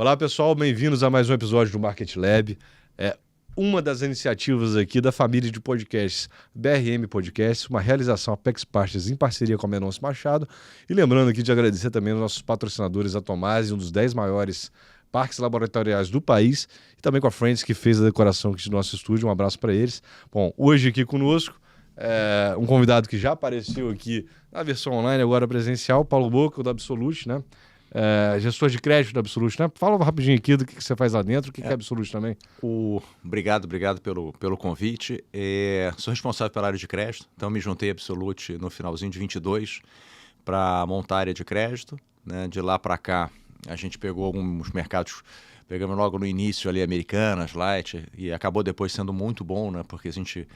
Olá, pessoal, bem-vindos a mais um episódio do Market Lab. É uma das iniciativas aqui da família de podcasts BRM Podcasts, uma realização Apex Partners em parceria com a Mendonça Machado. E lembrando aqui de agradecer também aos nossos patrocinadores, a Tomasi, um dos 10 maiores parques laboratoriais do país, e também com a Friends, que fez a decoração aqui do nosso estúdio. Um abraço para eles. Bom, hoje aqui conosco, um convidado que já apareceu aqui na versão online, agora presencial, Paulo Boca, do Absolute, né? Gestor de crédito da Absolute, né? Fala rapidinho aqui do que você faz lá dentro, o que é Absolute também. Obrigado pelo convite. Sou responsável pela área de crédito, então me juntei à Absolute no finalzinho de 22 para montar a área de crédito, né? De lá para cá, a gente pegou alguns mercados, pegamos logo no início ali Americanas, Light, e acabou depois sendo muito bom, né? Porque a gente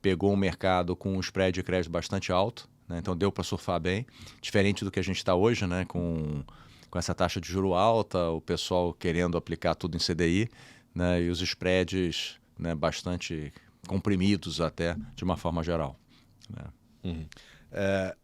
pegou um mercado com um spread de crédito bastante alto, né? Então deu para surfar bem, diferente do que a gente está hoje, né? Com essa taxa de juro alta, o pessoal querendo aplicar tudo em CDI, né? E os spreads, né, bastante comprimidos até, de uma forma geral, né? Uhum.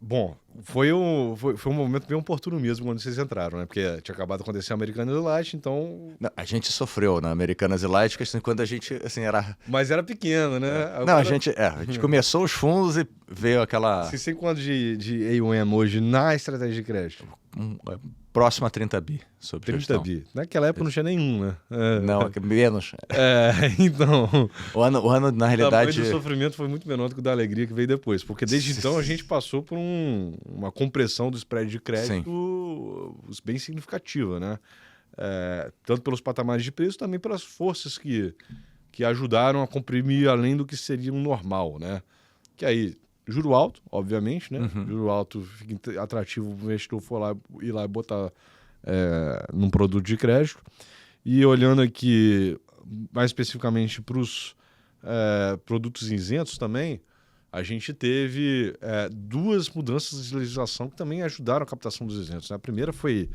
Bom, foi um momento bem oportuno mesmo quando vocês entraram, né? Porque tinha acabado de acontecer a Americanas e Light, então... Não, a gente sofreu na Americanas e Light, quando a gente, assim, era... Mas era pequeno, né? Agora... Não, a gente começou os fundos e veio aquela... Vocês têm quanto de AUM hoje na estratégia de crédito? Próximo a 30 bi sobre 30 gestão. bi. Naquela época não tinha nenhum, né? Não, menos. Então... O ano, na realidade... O tamanho do sofrimento foi muito menor do que o da alegria que veio depois. Porque desde então a gente passou por uma compressão do spread de crédito bem significativa, né? Tanto pelos patamares de preço, também pelas forças que ajudaram a comprimir além do que seria um normal, né? Que aí... Juro alto, obviamente, né? Uhum. Juro alto fica atrativo o investidor ir lá e botar num produto de crédito. E olhando aqui mais especificamente para os produtos isentos também, a gente teve duas mudanças de legislação que também ajudaram a captação dos isentos, né? A primeira foi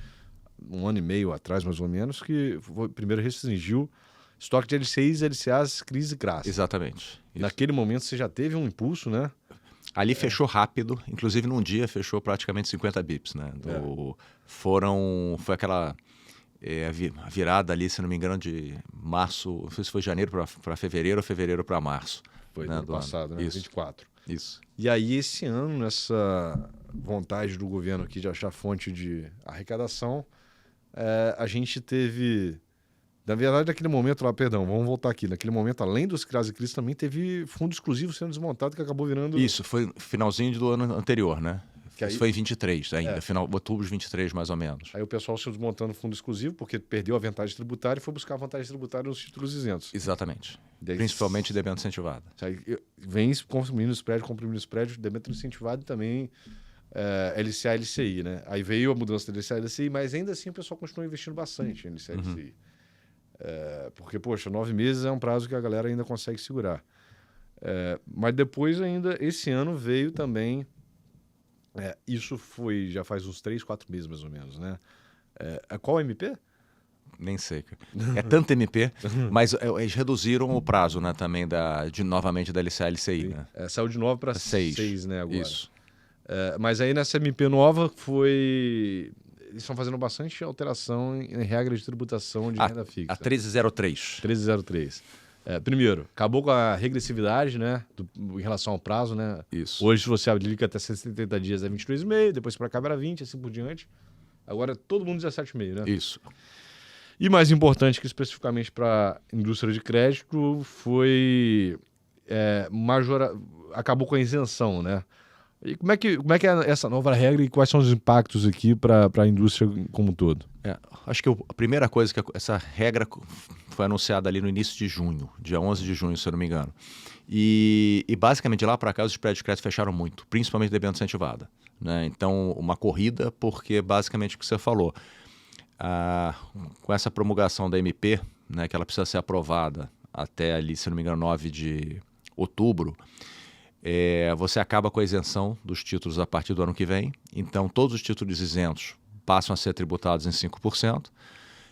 1 ano e meio atrás, mais ou menos, que primeiro restringiu estoque de LCIs, LCAs, CRIs e CRAs. Exatamente. Isso. Naquele momento você já teve um impulso, né? Ali fechou rápido, inclusive num dia fechou praticamente 50 bips, né? Foi aquela a virada ali, se não me engano, de março, não sei se foi janeiro para fevereiro ou fevereiro para março. Foi né, ano passado, né? Isso. 24. Isso. E aí esse ano, nessa vontade do governo aqui de achar fonte de arrecadação, a gente teve... Na verdade, naquele momento lá, perdão, vamos voltar aqui. Naquele momento, além dos CRAs e CRIs, também teve fundo exclusivo sendo desmontado, que acabou virando... Isso, foi finalzinho do ano anterior, né? Isso foi em 23 ainda, final outubro de 23, mais ou menos. Aí o pessoal se desmontando fundo exclusivo, porque perdeu a vantagem tributária e foi buscar a vantagem tributária nos títulos isentos. Exatamente. Principalmente debênture incentivada. Aí vem comprimindo os prédios, debênture incentivado e também LCA e LCI, né? Aí veio a mudança da LCA e LCI, mas ainda assim o pessoal continua investindo bastante em LCA e LCI. Porque, poxa, 9 meses é um prazo que a galera ainda consegue segurar. Mas depois ainda, esse ano veio também, isso foi, já faz uns 3, 4 meses mais ou menos, né? Qual MP? Nem sei. É tanto MP, mas eles reduziram o prazo, né, também novamente da LCA e LCI. Né? Saiu de 9 para 6, né, agora. Isso. Mas aí nessa MP nova foi... Eles estão fazendo bastante alteração em regra de tributação de renda fixa. A 1303. 1303. Primeiro, acabou com a regressividade, né? Em relação ao prazo, né? Isso. Hoje, se você aplica até 180 dias, é 22,5, depois para cá era 20, assim por diante. Agora, todo mundo 17,5, né? Isso. E mais importante que especificamente para a indústria de crédito foi acabou com a isenção, né? E como é que é essa nova regra e quais são os impactos aqui para a indústria como um todo? Acho que a primeira coisa que essa regra foi anunciada ali no início de junho, dia 11 de junho, se eu não me engano. E basicamente de lá para cá os spreads de crédito fecharam muito, principalmente debênture incentivada, né? Então, uma corrida, porque basicamente o que você falou, com essa promulgação da MP, né, que ela precisa ser aprovada até ali, se eu não me engano, 9 de outubro, você acaba com a isenção dos títulos a partir do ano que vem. Então, todos os títulos isentos passam a ser tributados em 5%.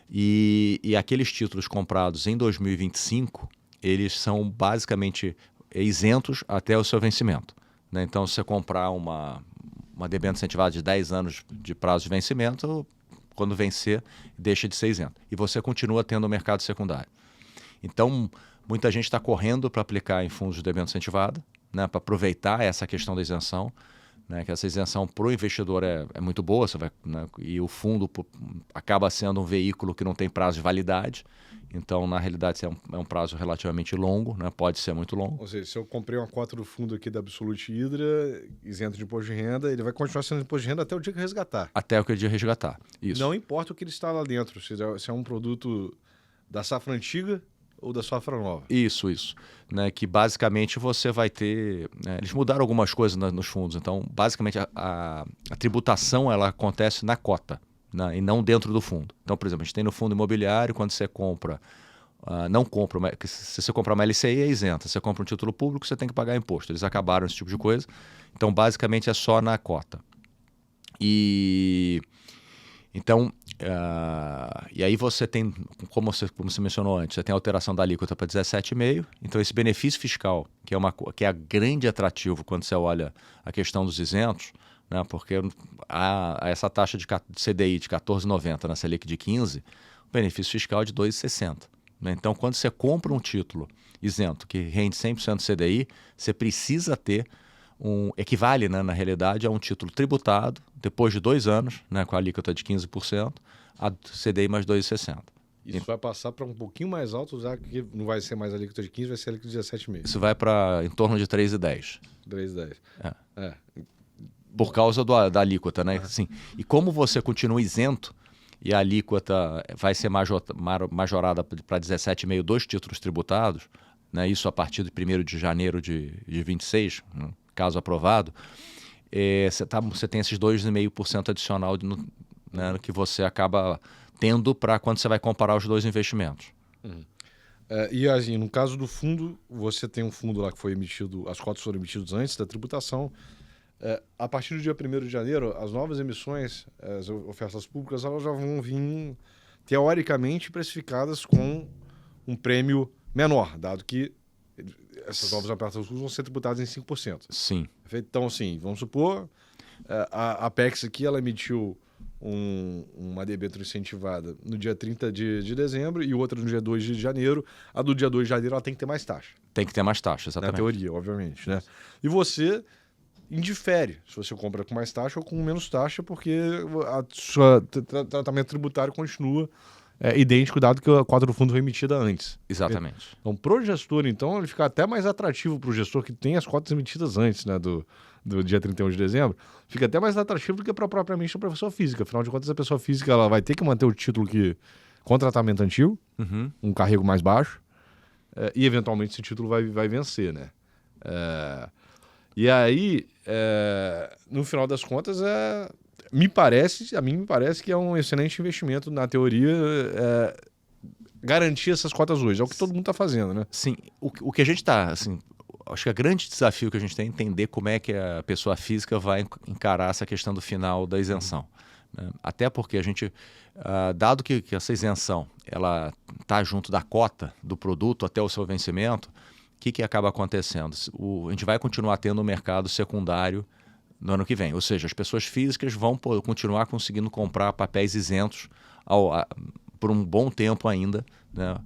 E aqueles títulos comprados em 2025, eles são basicamente isentos até o seu vencimento, né? Então, se você comprar uma debênture incentivada de 10 anos de prazo de vencimento, quando vencer, deixa de ser isento. E você continua tendo o mercado secundário. Então, muita gente está correndo para aplicar em fundos de debênture incentivada, né, para aproveitar essa questão da isenção, né, que essa isenção para o investidor é muito boa, né, e o fundo acaba sendo um veículo que não tem prazo de validade. Então, na realidade, é um prazo relativamente longo, né, pode ser muito longo. Ou seja, se eu comprei uma cota do fundo aqui da Absolute Hydra, isento de imposto de renda, ele vai continuar sendo imposto de renda até o dia que resgatar. Até o que dia resgatar. Isso. Não importa o que ele está lá dentro, se é um produto da safra antiga ou da safra nova. Isso. Né, que basicamente você vai ter... Né, eles mudaram algumas coisas nos fundos. Então, basicamente, a tributação ela acontece na cota, né, e não dentro do fundo. Então, por exemplo, a gente tem no fundo imobiliário, quando você compra... se você comprar uma LCI é isenta. Se você compra um título público, você tem que pagar imposto. Eles acabaram esse tipo de coisa. Então, basicamente, é só na cota. Então, e aí você tem, como você mencionou antes, você tem a alteração da alíquota para 17,5%. Então, esse benefício fiscal, que é grande atrativo quando você olha a questão dos isentos, né, porque essa taxa de CDI de 14,90 na Selic de 15%, o benefício fiscal é de 2,60%. Né? Então, quando você compra um título isento que rende 100% CDI, você precisa ter equivale, né, na realidade, a um título tributado depois de 2 anos, né, com a alíquota de 15%, a CDI mais 2,60%. Isso vai passar para um pouquinho mais alto, já que não vai ser mais a alíquota de 15%, vai ser a alíquota de 17,5%. Isso vai para em torno de 3,10%. 3,10%. Por causa da alíquota, né? Assim, e como você continua isento e a alíquota vai ser majorada para 17,5% dos títulos tributados, né, isso a partir de 1º de janeiro de 26, né, caso aprovado, você tem esses 2,5% adicional né, que você acaba tendo para quando você vai comparar os dois investimentos. E assim, no caso do fundo, você tem um fundo lá que foi emitido, as cotas foram emitidas antes da tributação. A partir do dia 1º de janeiro, as novas emissões, as ofertas públicas, elas já vão vir, teoricamente, precificadas com um prêmio menor, dado que essas novas ofertas públicas vão ser tributadas em 5%. Sim. Então, assim, vamos supor, a Apex aqui, ela emitiu uma debênture incentivada no dia 30 de dezembro e outra no dia 2 de janeiro. A do dia 2 de janeiro ela tem que ter mais taxa. Tem que ter mais taxa, exatamente. Na teoria, obviamente, né? E você indifere se você compra com mais taxa ou com menos taxa, porque o seu tratamento tributário continua idêntico, dado que a cota do fundo foi emitida antes. Exatamente. Então, para o gestor, então, ele fica até mais atrativo para o gestor que tem as cotas emitidas antes, né, do dia 31 de dezembro, fica até mais atrativo do que propriamente a pessoa física. Afinal de contas, a pessoa física ela vai ter que manter o título com tratamento antigo, um carrego mais baixo, e eventualmente esse título vai vencer, né? E aí, no final das contas, a mim me parece que é um excelente investimento, na teoria, garantir essas cotas hoje. É o que todo mundo está fazendo, né? Sim, o que a gente está, assim, acho que o grande desafio que a gente tem é entender como é que a pessoa física vai encarar essa questão do final da isenção. Né? Até porque a gente, dado que essa isenção ela está junto da cota do produto até o seu vencimento, o que acaba acontecendo? A gente vai continuar tendo um mercado secundário no ano que vem. Ou seja, as pessoas físicas vão continuar conseguindo comprar papéis isentos por um bom tempo ainda, né?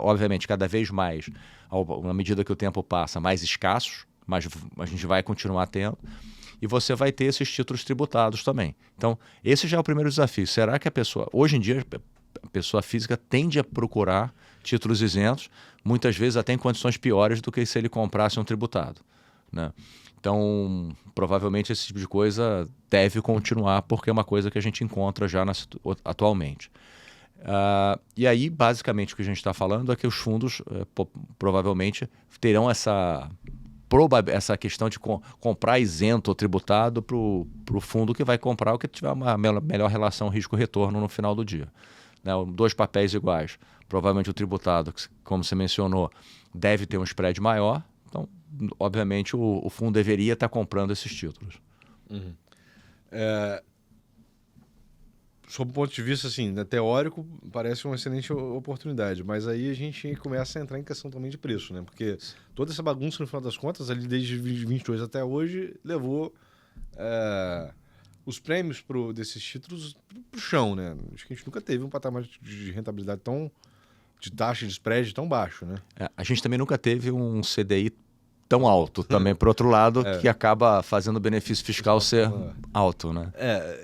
Obviamente, cada vez mais, à medida que o tempo passa, mais escassos, mas a gente vai continuar tendo. E você vai ter esses títulos tributados também. Então, esse já é o primeiro desafio. Será que hoje em dia, a pessoa física tende a procurar títulos isentos, muitas vezes até em condições piores do que se ele comprasse um tributado, né? Então, provavelmente esse tipo de coisa deve continuar, porque é uma coisa que a gente encontra já atualmente. E aí, basicamente, o que a gente está falando é que os fundos provavelmente terão essa questão de comprar isento ou tributado para o fundo que vai comprar o que tiver uma melhor relação risco-retorno no final do dia. Né? 2 papéis iguais. Provavelmente o tributado, como você mencionou, deve ter um spread maior. Então, obviamente, o fundo deveria estar comprando esses títulos. Sob o ponto de vista assim, né, teórico, parece uma excelente oportunidade, mas aí a gente começa a entrar em questão também de preço, né? Porque toda essa bagunça, no final das contas, ali desde 2022 até hoje, levou os prêmios desses títulos pro chão, né? Acho que a gente nunca teve um patamar de rentabilidade de taxa de spread tão baixo, né? A gente também nunca teve um CDI tão alto também, por outro lado, que acaba fazendo o benefício fiscal ser alto, né?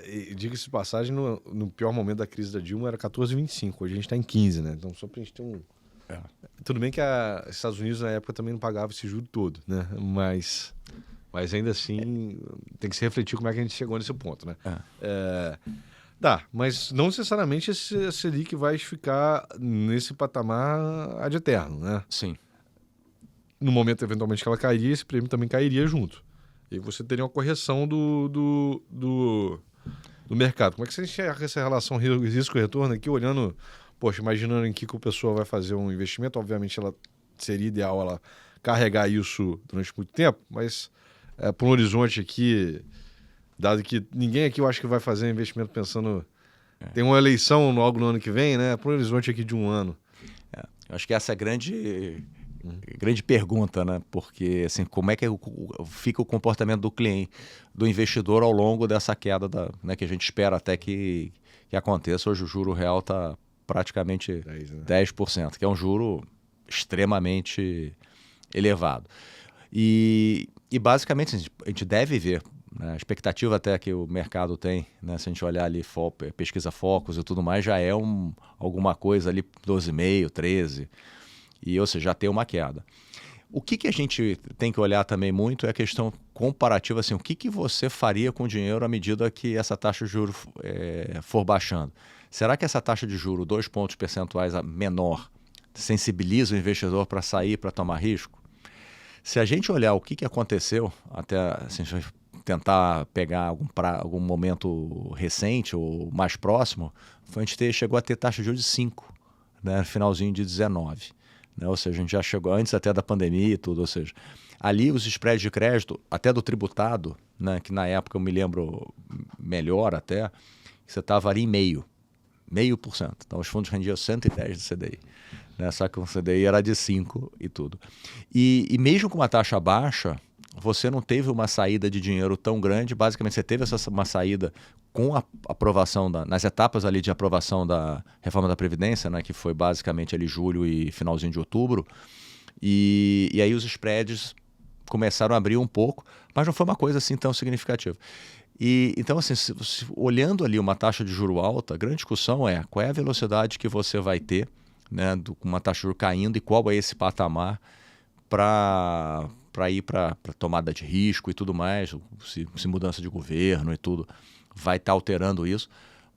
E diga-se de passagem, no pior momento da crise da Dilma era 14,25, hoje a gente está em 15, né? Então só pra gente ter um... Tudo bem que os Estados Unidos na época também não pagavam esse juro todo, né? Mas ainda assim tem que se refletir como é que a gente chegou nesse ponto, né? Mas não necessariamente esse Selic vai ficar nesse patamar ad eterno, né? Sim. No momento, eventualmente, que ela cairia, esse prêmio também cairia junto. E aí você teria uma correção do mercado. Como é que você enxerga essa relação risco-retorno aqui, olhando, imaginando em que o pessoa vai fazer um investimento? Obviamente, seria ideal ela carregar isso durante muito tempo, mas para um horizonte aqui, dado que ninguém aqui eu acho que vai fazer investimento pensando... Tem uma eleição logo no ano que vem, né? Para um horizonte aqui de um ano. Eu acho que essa é a grande pergunta, né? Porque assim, como é que fica o comportamento do cliente, do investidor ao longo dessa queda né, que a gente espera até que aconteça. Hoje o juro real está praticamente 10%, que é um juro extremamente elevado. E basicamente a gente deve ver, né, a expectativa até que o mercado tem, né, se a gente olhar ali pesquisa Focus e tudo mais, já é alguma coisa ali 12,5, 13%. Ou seja, já tem uma queda. O que a gente tem que olhar também muito é a questão comparativa, assim, o que você faria com o dinheiro à medida que essa taxa de juros for baixando? Será que essa taxa de juros, 2 pontos percentuais menor, sensibiliza o investidor para sair, para tomar risco? Se a gente olhar o que aconteceu, até assim, a gente vai tentar pegar algum momento recente ou mais próximo, a gente chegou a ter taxa de juros de 5, né, finalzinho de 19. Né? Ou seja, a gente já chegou antes até da pandemia e tudo, ou seja, ali os spreads de crédito, até do tributado, né, que na época eu me lembro melhor até, você estava ali em 0,5%. Então os fundos rendiam 110 do CDI, né? Só que o CDI era de 5 e tudo. E mesmo com uma taxa baixa, você não teve uma saída de dinheiro tão grande, basicamente você teve uma saída com a aprovação, nas etapas ali de aprovação da reforma da Previdência, né, que foi basicamente ali julho e finalzinho de outubro, e aí os spreads começaram a abrir um pouco, mas não foi uma coisa assim tão significativa. Então, assim, olhando ali uma taxa de juro alta, a grande discussão é qual é a velocidade que você vai ter, né, com uma taxa de juro caindo e qual é esse patamar para ir para tomada de risco e tudo mais, se mudança de governo e tudo vai estar alterando isso,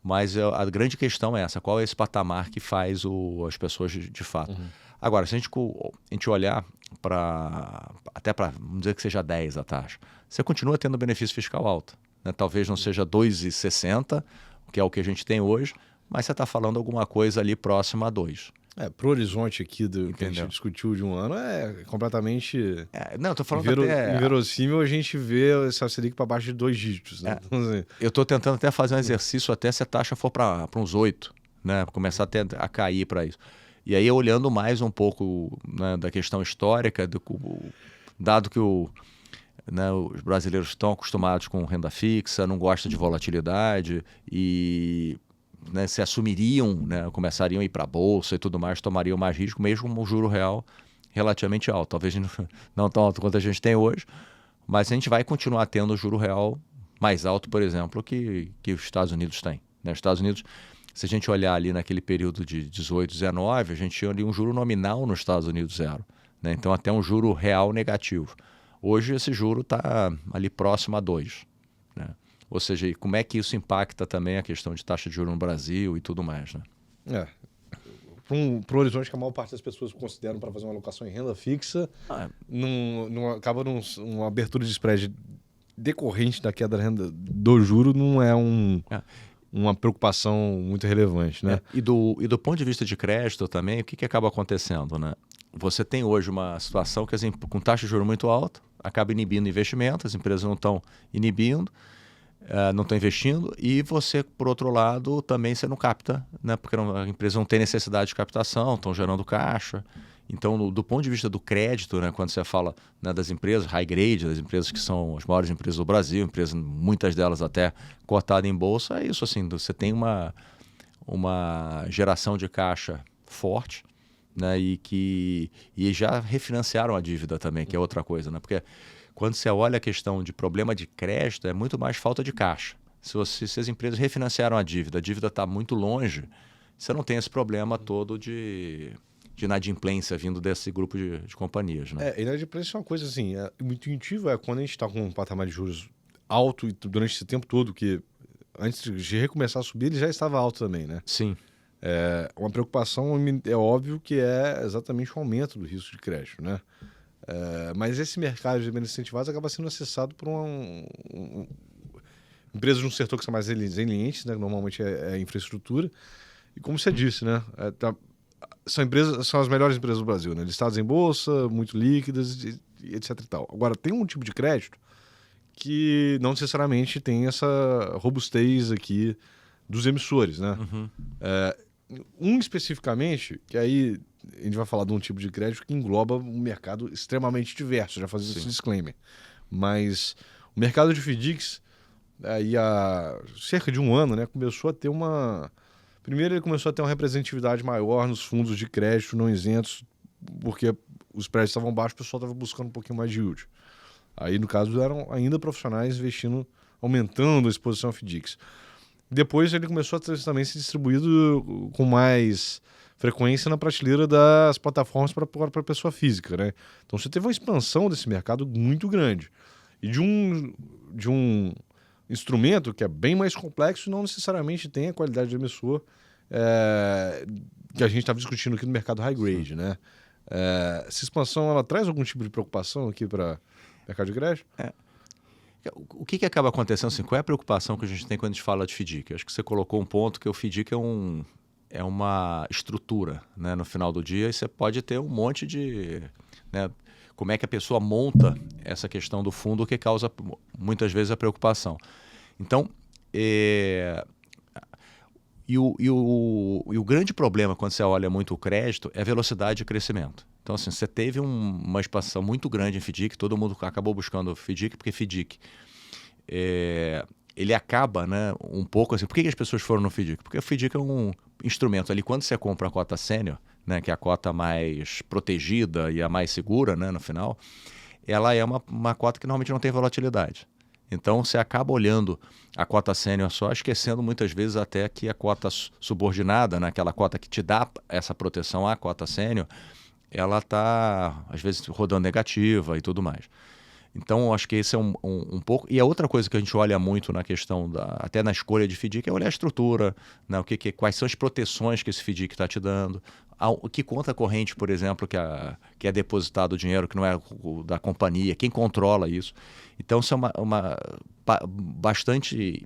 mas a grande questão é essa, qual é esse patamar que faz as pessoas de fato. Agora, se a gente olhar até para, vamos dizer que seja 10 a taxa, você continua tendo benefício fiscal alto, né? Talvez não seja 2,60, que é o que a gente tem hoje, mas você está falando alguma coisa ali próxima a 2. Pro horizonte aqui que a gente discutiu de um ano é completamente não, tô falando inverossímil a gente ver essa Selic para baixo de 2 dígitos. Né? Então, assim, eu estou tentando até fazer um exercício até se a taxa for para uns 8, né? Começar até a cair para isso. E aí olhando mais um pouco, né, da questão histórica, dado que os brasileiros estão acostumados com renda fixa, não gostam de volatilidade e... né, se assumiriam, né, começariam a ir para a bolsa e tudo mais, tomariam mais risco, mesmo com um juro real relativamente alto. Talvez não tão alto quanto a gente tem hoje, mas a gente vai continuar tendo o juro real mais alto, por exemplo, que os Estados Unidos têm. Né? Os Estados Unidos, se a gente olhar ali naquele período de 18, 19, a gente tinha ali um juro nominal nos Estados Unidos 0. Né? Então até um juro real negativo. Hoje esse juro está ali próximo a 2. Né? Ou seja, como é que isso impacta também a questão de taxa de juros no Brasil e tudo mais, né? Para um horizonte que a maior parte das pessoas consideram para fazer uma alocação em renda fixa, acaba uma abertura de spread decorrente da queda da renda do juro não é uma preocupação muito relevante, né? E do ponto de vista de crédito também, o que acaba acontecendo, né? Você tem hoje uma situação que, assim, com taxa de juros muito alta, acaba inibindo investimento, as empresas não estão inibindo, não estão investindo, e você, por outro lado, também você não capta, né? Porque a empresa não tem necessidade de captação, estão gerando caixa Então, do ponto de vista do crédito, né, quando você fala, né, das empresas high grade, das empresas que são as maiores empresas do Brasil, empresas, muitas delas até cotadas em bolsa, é isso assim, você tem uma geração de caixa forte, né, e já refinanciaram a dívida também, que é outra coisa, né? Porque quando você olha a questão de problema de crédito, é muito mais falta de caixa. Se as empresas refinanciaram a dívida está muito longe, você não tem esse problema todo de inadimplência vindo desse grupo de companhias, né? Inadimplência é uma coisa assim, muito intuitiva, quando a gente está com um patamar de juros alto e durante esse tempo todo, que antes de recomeçar a subir, ele já estava alto também, né? Sim. Uma preocupação é óbvio que é exatamente o aumento do risco de crédito, né? Mas esse mercado de bens incentivados acaba sendo acessado por empresas de um setor que são mais resilientes, né? Normalmente é infraestrutura. E como você disse, né? São as melhores empresas do Brasil, né? Listadas em bolsa, muito líquidas, e etc e tal. Agora, tem um tipo de crédito que não necessariamente tem essa robustez aqui dos emissores, né? Uhum. Especificamente, que aí a gente vai falar de um tipo de crédito que engloba um mercado extremamente diverso, já fazendo esse disclaimer. Mas o mercado de FDICs, aí há cerca de um ano, né, começou a ter Primeiro ele começou a ter uma representatividade maior nos fundos de crédito não isentos, porque os prédios estavam baixos, o pessoal estava buscando um pouquinho mais de yield. Aí, no caso, eram ainda profissionais investindo, aumentando a exposição a FDICs. Depois ele começou a também ser distribuído com mais frequência na prateleira das plataformas para pessoa física, né? Então você teve uma expansão desse mercado muito grande. E de um instrumento que é bem mais complexo e não necessariamente tem a qualidade de emissor que a gente estava discutindo aqui no mercado high grade, né? Essa expansão, ela traz algum tipo de preocupação aqui para o mercado de crédito? O que acaba acontecendo? Assim, qual é a preocupação que a gente tem quando a gente fala de FDIC? Eu acho que você colocou um ponto que o FDIC é uma estrutura, né, no final do dia, e você pode ter um monte de... Né, como é que a pessoa monta essa questão do fundo que causa muitas vezes a preocupação. Então, o grande problema quando você olha muito o crédito é a velocidade de crescimento. Então, assim, você teve uma expansão muito grande em FDIC, todo mundo acabou buscando FDIC, porque FDIC ele acaba, né, um pouco assim. Por que as pessoas foram no FDIC? Porque o FDIC é um instrumento ali, quando você compra a cota sênior, né, que é a cota mais protegida e a mais segura, né, no final, ela é uma cota que normalmente não tem volatilidade. Então, você acaba olhando a cota sênior só, esquecendo muitas vezes até que a cota subordinada, né, aquela cota que te dá essa proteção à cota sênior, ela está, às vezes, rodando negativa e tudo mais. Então, acho que esse é um pouco... E a outra coisa que a gente olha muito na questão, até na escolha de FDIC, é olhar a estrutura, né? Quais são as proteções que esse FDIC está te dando, que conta corrente, por exemplo, que é depositado o dinheiro, que não é da companhia, quem controla isso. Então, isso é bastante...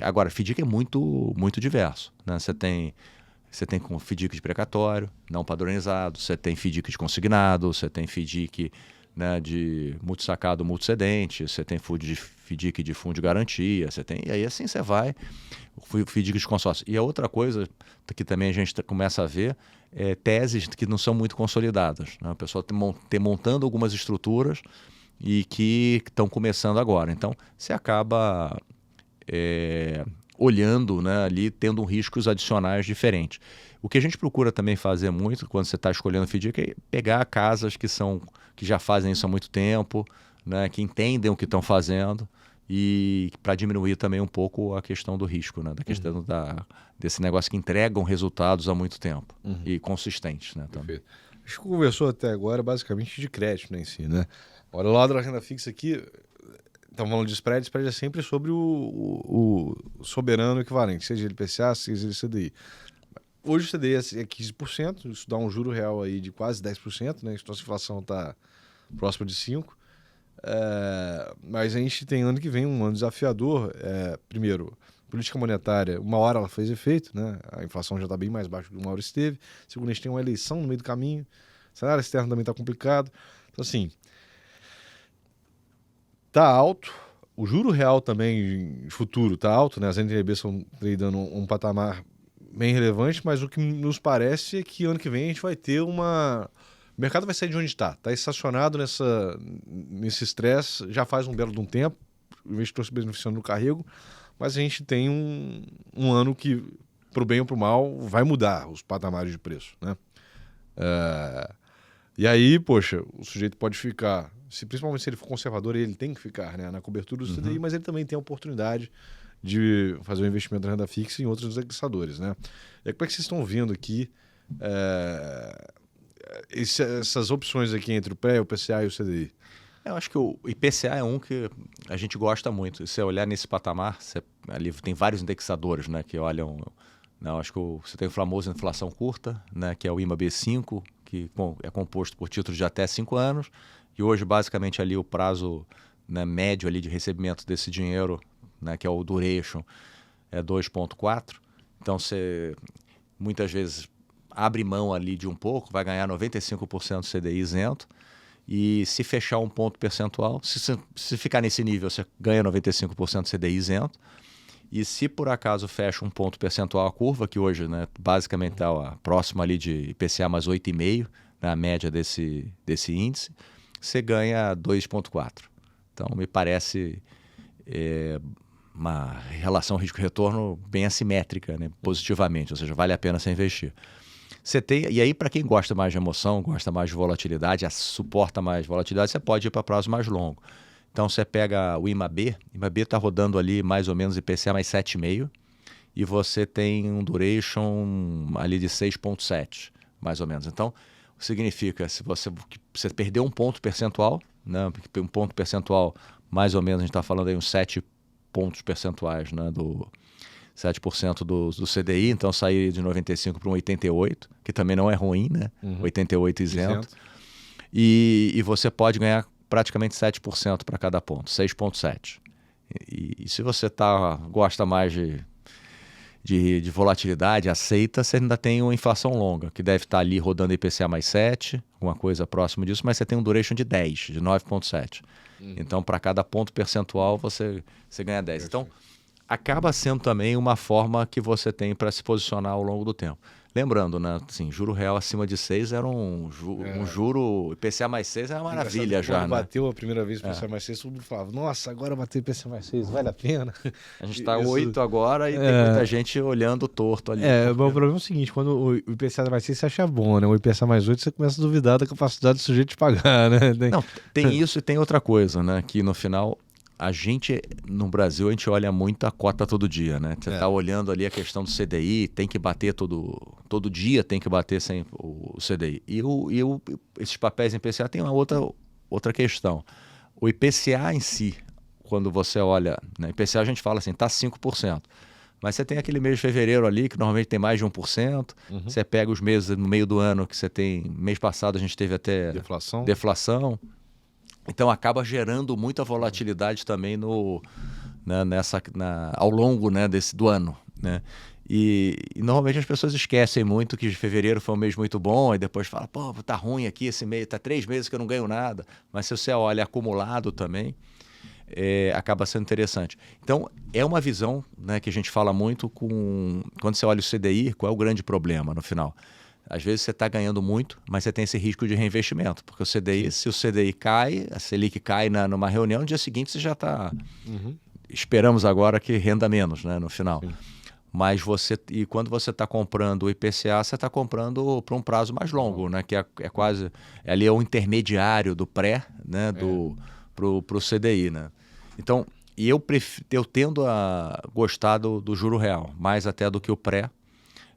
Agora, FDIC é muito, muito diverso, né? Você tem com FDIC de precatório, não padronizado, você tem FDIC de consignado, você tem FDIC, né, de multissacado, multicedente, você tem FDIC de fundo de garantia, e aí assim você vai, o FDIC de consórcio. E a outra coisa que também a gente começa a ver é teses que não são muito consolidadas, né? O pessoal montando algumas estruturas e que estão começando agora. Então, você acaba... olhando, né, ali, tendo riscos adicionais diferentes. O que a gente procura também fazer muito quando você está escolhendo FDIC é pegar casas que já fazem isso há muito tempo, né, que entendem o que estão fazendo, e para diminuir também um pouco a questão do risco, né, da questão desse negócio que entregam resultados há muito tempo e consistentes, né, também. Perfeito. A gente conversou até agora basicamente de crédito, né, em si, né? Olha, o lado da renda fixa aqui... Estamos falando de spread é sempre sobre o soberano equivalente, seja ele IPCA, seja ele CDI. Hoje o CDI é 15%, isso dá um juro real aí de quase 10%, né? Então a inflação está próxima de 5%. Mas a gente tem ano que vem um ano desafiador. Primeiro, política monetária, uma hora ela fez efeito, né? A inflação já está bem mais baixa do que uma hora esteve. Segundo, a gente tem uma eleição no meio do caminho. O cenário externo também está complicado. Então, assim... Tá alto, o juro real também futuro tá alto, né? As NTNBs estão tradando um patamar bem relevante, mas o que nos parece é que ano que vem a gente vai ter uma... O mercado vai sair de onde está. Está estacionado nesse estresse já faz um belo de um tempo. O investidor se beneficiando do carrego, mas a gente tem um ano que, para o bem ou para o mal, vai mudar os patamares de preço, né? E aí, poxa, o sujeito pode ficar, principalmente se ele for conservador, ele tem que ficar, né, na cobertura do CDI, mas ele também tem a oportunidade de fazer um investimento na renda fixa em outros indexadores, né? E aí, como é que vocês estão vendo aqui essas opções aqui entre o PRE, o PCA e o CDI? Eu acho que o IPCA é um que a gente gosta muito. Se você olhar nesse patamar, ali tem vários indexadores, né, que olham... Não, acho que você tem o famoso inflação curta, né, que é o IMAB5, que é composto por títulos de até 5 anos, e hoje basicamente ali o prazo, né, médio ali de recebimento desse dinheiro, né, que é o duration, é 2,4. Então você muitas vezes abre mão ali de um pouco, vai ganhar 95% CDI isento, e se fechar um ponto percentual, se ficar nesse nível, você ganha 95% CDI isento. E se por acaso fecha um ponto percentual a curva, que hoje, né, basicamente está próximo ali de IPCA mais 8,5, na média desse índice, você ganha 2,4. Então, me parece uma relação risco-retorno bem assimétrica, né, positivamente, ou seja, vale a pena você investir. E aí, para quem gosta mais de emoção, gosta mais de volatilidade, suporta mais volatilidade, você pode ir para prazo mais longo. Então, você pega o IMAB está rodando ali mais ou menos IPCA mais 7,5, e você tem um duration ali de 6,7, mais ou menos. Então, significa, se você perdeu um ponto percentual, né, um ponto percentual, mais ou menos, a gente está falando aí uns 7 pontos percentuais, né, 7% do CDI, então sair de 95 para um 88, que também não é ruim, né? 88 isento. E você pode ganhar praticamente 7% para cada ponto, 6,7. E se você gosta mais de volatilidade, aceita, você ainda tem uma inflação longa, que deve estar ali rodando IPCA mais 7, alguma coisa próximo disso, mas você tem um duration de 10, de 9,7. Então, para cada ponto percentual, você ganha 10. Então, acaba sendo também uma forma que você tem para se posicionar ao longo do tempo. Lembrando, né, assim, juro real acima de 6 era um juro... IPCA mais 6 é uma maravilha já, quando né? bateu a primeira vez o IPCA mais 6, todo mundo falava, nossa, agora bateu o IPCA mais 6, vale a pena. A gente está 8 agora e tem muita gente olhando torto ali. O problema é o seguinte, quando o IPCA mais 6 você acha bom, né? O IPCA mais 8 você começa a duvidar da capacidade do sujeito de pagar, né? Não, tem isso e tem outra coisa, né? Que no final... A gente, no Brasil, a gente olha muito a cota todo dia, né? Você está olhando ali a questão do CDI, tem que bater todo dia, tem que bater sem o CDI. E esses papéis em IPCA tem uma outra questão. O IPCA em si, quando você olha, né? IPCA a gente fala assim, está 5%. Mas você tem aquele mês de fevereiro ali, que normalmente tem mais de 1%. Você pega os meses no meio do ano, que você tem... Mês passado a gente teve até deflação. Então, acaba gerando muita volatilidade também ao longo, né, do ano, né? E normalmente as pessoas esquecem muito que fevereiro foi um mês muito bom e depois fala, pô, tá ruim aqui esse mês, tá 3 meses que eu não ganho nada. Mas se você olha acumulado também, acaba sendo interessante. Então, é uma visão, né, que a gente fala muito quando você olha o CDI, qual é o grande problema no final? Às vezes você está ganhando muito, mas você tem esse risco de reinvestimento. Porque o CDI, se o CDI cai, a Selic cai numa reunião, no dia seguinte você já está... Esperamos agora que renda menos, né, no final. Sim. Mas quando você está comprando o IPCA, você está comprando para um prazo mais longo, né, que é quase... Ali é o intermediário do pré, né, para o CDI. Né? Então, eu tendo a gostar do juro real, mais até do que o pré.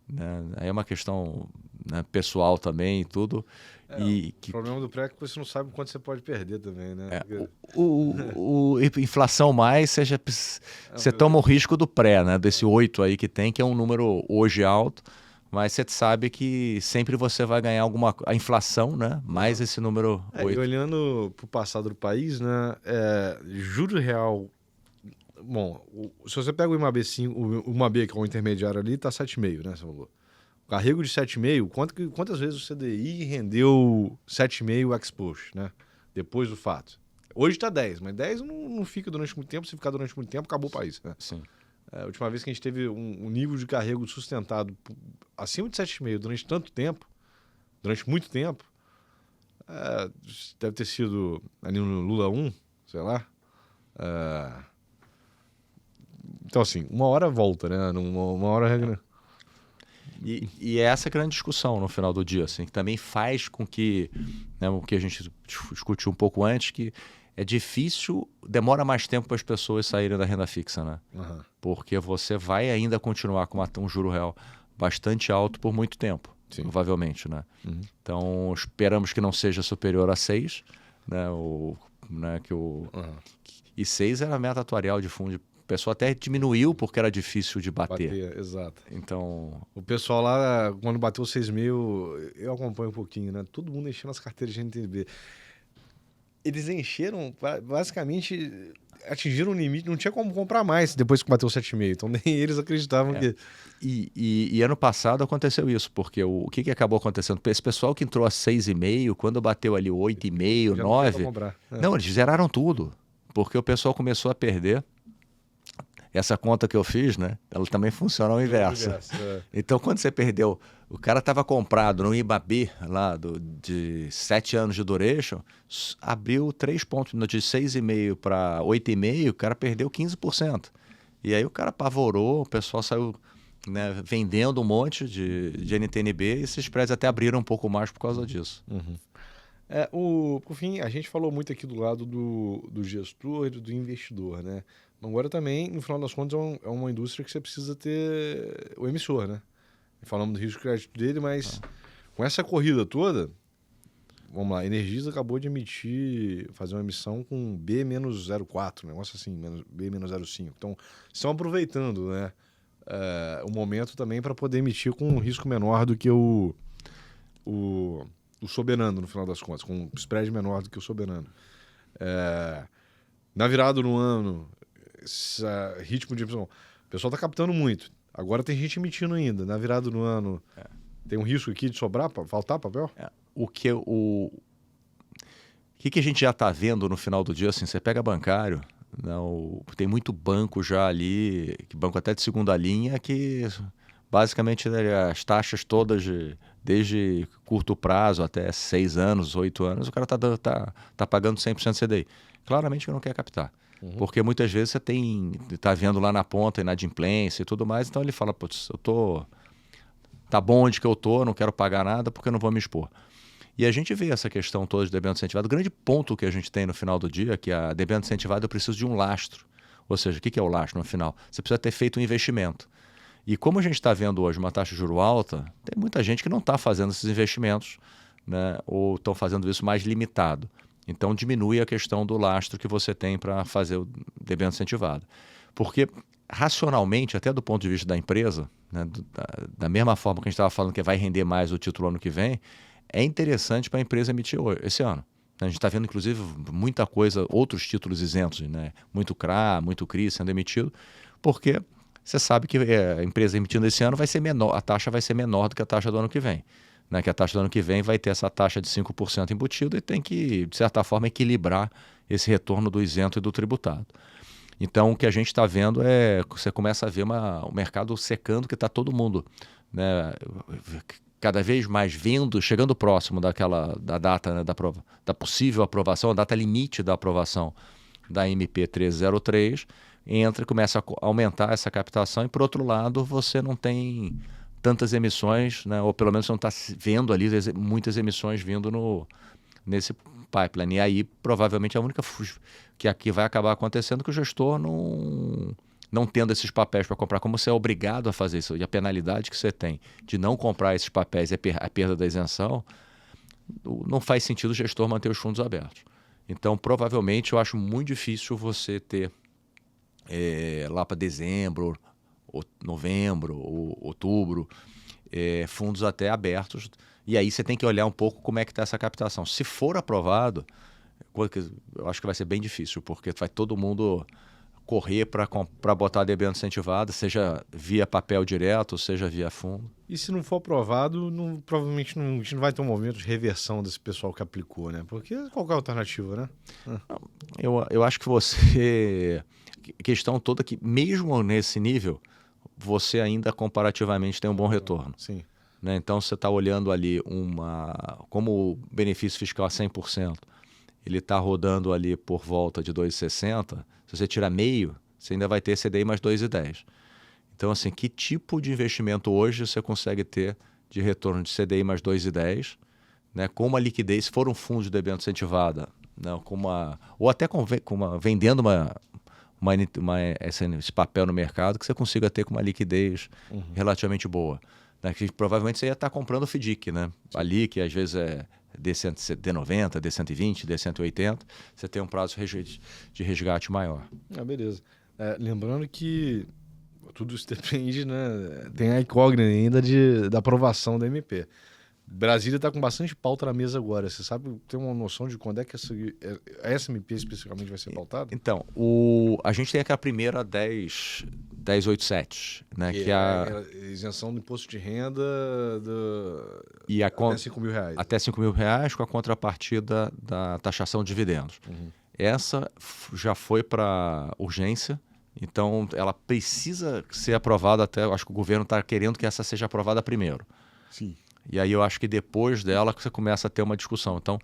Né? Aí é uma questão, né, pessoal também e tudo. O problema do pré é que você não sabe quanto você pode perder também, né? Inflação mais, você toma o risco do pré, né? Desse 8 aí que tem, que é um número hoje alto, mas você sabe que sempre você vai ganhar a inflação, né? Mais esse número 8. E olhando para o passado do país, né? Juro real... Bom, se você pega o IMAB5, o IMAB, que é o intermediário ali, está 7,5, né? Você falou. O carrego de 7,5, quantas vezes o CDI rendeu 7,5 ex-post, né? Depois do fato. Hoje está 10, mas 10 não fica durante muito tempo. Se ficar durante muito tempo, acabou o país, né? Sim. A última vez que a gente teve um nível de carrego sustentado acima de 7,5 durante tanto tempo, durante muito tempo, deve ter sido ali no Lula 1, sei lá. Então, assim, uma hora volta, né? Uma hora... E é essa grande discussão no final do dia, assim, que também faz com que, né, o que a gente discutiu um pouco antes, que é difícil, demora mais tempo para as pessoas saírem da renda fixa, né? Uhum. Porque você vai ainda continuar com um juro real bastante alto por muito tempo, provavelmente, né? Uhum. Então, esperamos que não seja superior a 6, né? E 6 era a meta atuarial de fundo. O pessoal até diminuiu porque era difícil de bater. Exato. Então... O pessoal lá, quando bateu 6.000, eu acompanho um pouquinho, né? Todo mundo enchendo as carteiras de NTNB. Eles encheram, basicamente, atingiram um limite, não tinha como comprar mais depois que bateu 7,5. Então nem eles acreditavam que... E ano passado aconteceu isso, porque o que acabou acontecendo? Esse pessoal que entrou a 6,5, quando bateu ali 8,5, 9... Não, eles zeraram tudo, porque o pessoal começou a perder. Essa conta que eu fiz, né? Ela também funciona ao inverso. Então, quando você perdeu... O cara estava comprado no IBAB, lá de 7 anos de duration, abriu 3 pontos, de 6,5 para 8,5, o cara perdeu 15%. E aí o cara apavorou, o pessoal saiu, né, vendendo um monte de NTNB e esses spreads até abriram um pouco mais por causa disso. Uhum. Por fim, a gente falou muito aqui do lado do gestor e do investidor, né? Agora também, no final das contas, é uma indústria que você precisa ter o emissor, né? Falamos do risco de crédito dele, mas com essa corrida toda, vamos lá, a Energisa acabou de fazer uma emissão com B-04, um negócio assim, B-05. Então, estão aproveitando, né, o momento também para poder emitir com um risco menor do que o soberano, no final das contas, com um spread menor do que o soberano. Na virada do ano, esse ritmo de emissão, o pessoal está captando muito. Agora tem gente emitindo ainda. Na virada do ano, tem um risco aqui de sobrar, faltar papel? O que a gente já está vendo no final do dia, assim, você pega bancário, não, tem muito banco já ali, banco até de segunda linha, que basicamente as taxas todas, desde curto prazo até 6 anos, 8 anos, o cara tá pagando 100% CDI. Claramente que não quer captar. Porque muitas vezes você tá vendo lá na ponta inadimplência e tudo mais, então ele fala, putz, tá bom onde que eu tô, não quero pagar nada porque eu não vou me expor. E a gente vê essa questão toda de debênture incentivada. O grande ponto que a gente tem no final do dia é que a debênture incentivada eu preciso de um lastro. Ou seja, o que é o lastro no final? Você precisa ter feito um investimento. E como a gente está vendo hoje uma taxa de juros alta, tem muita gente que não está fazendo esses investimentos, né, ou estão fazendo isso mais limitado. Então, diminui a questão do lastro que você tem para fazer o debênture incentivado. Porque, racionalmente, até do ponto de vista da empresa, né, da mesma forma que a gente estava falando que vai render mais o título ano que vem, é interessante para a empresa emitir esse ano. A gente está vendo, inclusive, muita coisa, outros títulos isentos, né? Muito CRA, muito CRI sendo emitido, porque você sabe que a empresa emitindo esse ano vai ser menor, a taxa vai ser menor do que a taxa do ano que vem. Né, que a taxa do ano que vem vai ter essa taxa de 5% embutida e tem que, de certa forma, equilibrar esse retorno do isento e do tributado. Então, o que a gente está vendo você começa a ver o mercado secando, que está todo mundo, né, cada vez mais chegando próximo da data, né, da possível aprovação, a data limite da aprovação da MP 1303, começa a aumentar essa captação e, por outro lado, você não tem tantas emissões, né, ou pelo menos não está vendo ali muitas emissões vindo nesse pipeline. E aí, provavelmente, a única que aqui vai acabar acontecendo é que o gestor não tendo esses papéis para comprar, como você é obrigado a fazer isso, e a penalidade que você tem de não comprar esses papéis e a perda da isenção, não faz sentido o gestor manter os fundos abertos. Então, provavelmente, eu acho muito difícil você ter lá para dezembro, novembro, outubro, fundos até abertos. E aí você tem que olhar um pouco como é que está essa captação. Se for aprovado, eu acho que vai ser bem difícil, porque vai todo mundo correr para botar a debênture incentivada, seja via papel direto, seja via fundo. E se não for aprovado, provavelmente a gente não vai ter um movimento de reversão desse pessoal que aplicou, né? Porque qual que é a alternativa, né? Eu acho que você... A questão toda é que, mesmo nesse nível, você ainda comparativamente tem um bom retorno. Sim. Né? Então, você está olhando ali como o benefício fiscal é 100%, ele está rodando ali por volta de 2,60, se você tirar meio, você ainda vai ter CDI mais 2,10. Então, assim, que tipo de investimento hoje você consegue ter de retorno de CDI mais 2,10, né? Com uma liquidez, se for um fundo de debênture incentivada, né? Ou até vendendo esse papel no mercado, que você consiga ter com uma liquidez relativamente boa. Né? Que provavelmente você ia estar comprando o FDIC, né? Ali, que às vezes é D90, D120, D180, você tem um prazo de resgate maior. Beleza. Lembrando que tudo isso depende, né? Tem a incógnita ainda da aprovação da MP. Brasília está com bastante pauta na mesa agora. Você sabe, tem uma noção de quando é que essa MP especificamente vai ser pautada? Então, a gente tem aquela primeira 1087, né? Que é a isenção do imposto de renda até R$5.000. Até R$5.000 com a contrapartida da taxação de dividendos. Essa já foi para urgência, então ela precisa ser aprovada até... Acho que o governo está querendo que essa seja aprovada primeiro. Sim. E aí eu acho que depois dela você começa a ter uma discussão. Então,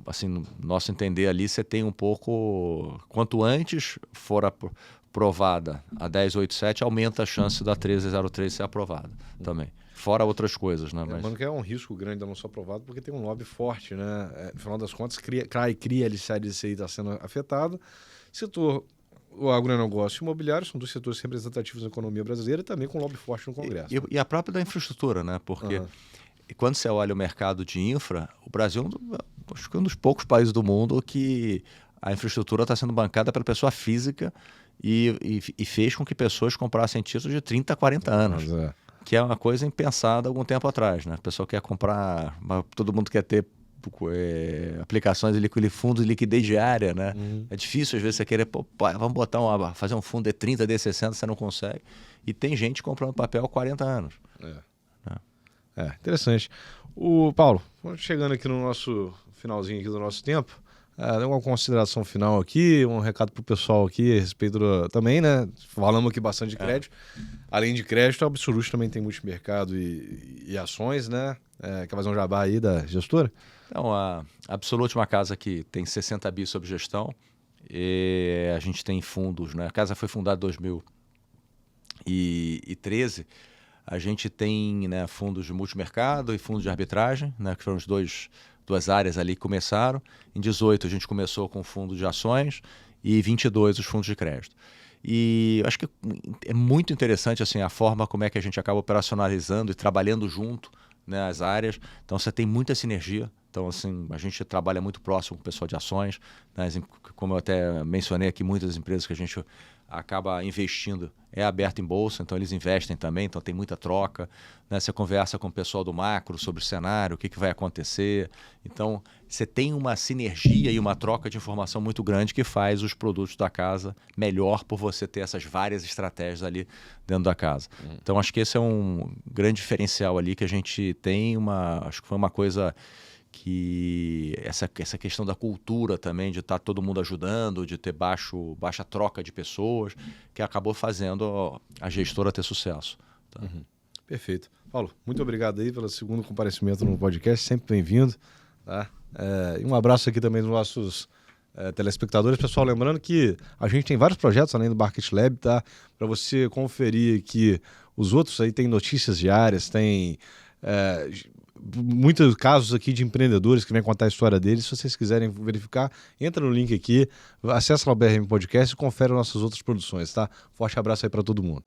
assim, no nosso entender ali, você tem um pouco... Quanto antes for aprovada a 1087, aumenta a chance da 1303 ser aprovada também. Fora outras coisas, né? Lembrando que é um risco grande de não ser aprovado, porque tem um lobby forte, né? No final das contas, cria LCI está sendo afetado. O agronegócio e o imobiliário são dois setores representativos da economia brasileira e também com lobby forte no Congresso. E a própria da infraestrutura, né? Porque quando você olha o mercado de infra, o Brasil acho que é um dos poucos países do mundo que a infraestrutura está sendo bancada pela pessoa física e fez com que pessoas comprassem títulos de 30, 40 anos. Que é uma coisa impensada há algum tempo atrás, né? A pessoa quer comprar, todo mundo quer ter aplicações de fundos de liquidez diária, né? É difícil às vezes você querer, vamos fazer um fundo D30, D60, você não consegue. E tem gente comprando papel há 40 anos. Interessante. Paulo, chegando aqui no nosso finalzinho aqui do nosso tempo, uma consideração final aqui, um recado pro pessoal aqui a respeito também, né? Falamos aqui bastante de crédito. Além de crédito, a Absolute também tem multimercado e ações, né? Quer fazer um jabá aí da gestora? Então, a Absolute é uma casa que tem 60 bi sob gestão e a gente tem fundos, né? A casa foi fundada em 2013. A gente tem, né, fundos de multimercado e fundos de arbitragem, né, que foram duas áreas ali que começaram. Em 2018 a gente começou com fundo de ações e em 2022 os fundos de crédito. E acho que é muito interessante assim, a forma como é que a gente acaba operacionalizando e trabalhando junto, né, as áreas. Então você tem muita sinergia. Então, assim, a gente trabalha muito próximo com o pessoal de ações, né? Como eu até mencionei aqui, muitas empresas que a gente acaba investindo é aberto em bolsa, então eles investem também, então tem muita troca, né? Você conversa com o pessoal do macro sobre o cenário, o que vai acontecer. Então, você tem uma sinergia e uma troca de informação muito grande que faz os produtos da casa melhor por você ter essas várias estratégias ali dentro da casa. Então, acho que esse é um grande diferencial ali que a gente tem, acho que foi uma coisa... que essa questão da cultura também, de estar todo mundo ajudando, de ter baixa troca de pessoas, que acabou fazendo a gestora ter sucesso. Tá? Perfeito. Paulo, muito obrigado aí pelo segundo comparecimento no podcast, sempre bem-vindo. Tá? E um abraço aqui também dos nossos telespectadores. Pessoal, lembrando que a gente tem vários projetos além do Market Lab, tá? Para você conferir aqui os outros aí, tem notícias diárias, tem... muitos casos aqui de empreendedores que vêm contar a história deles. Se vocês quiserem verificar, entra no link aqui, acessa lá o BRM Podcast e confere nossas outras produções, tá? Forte abraço aí para todo mundo.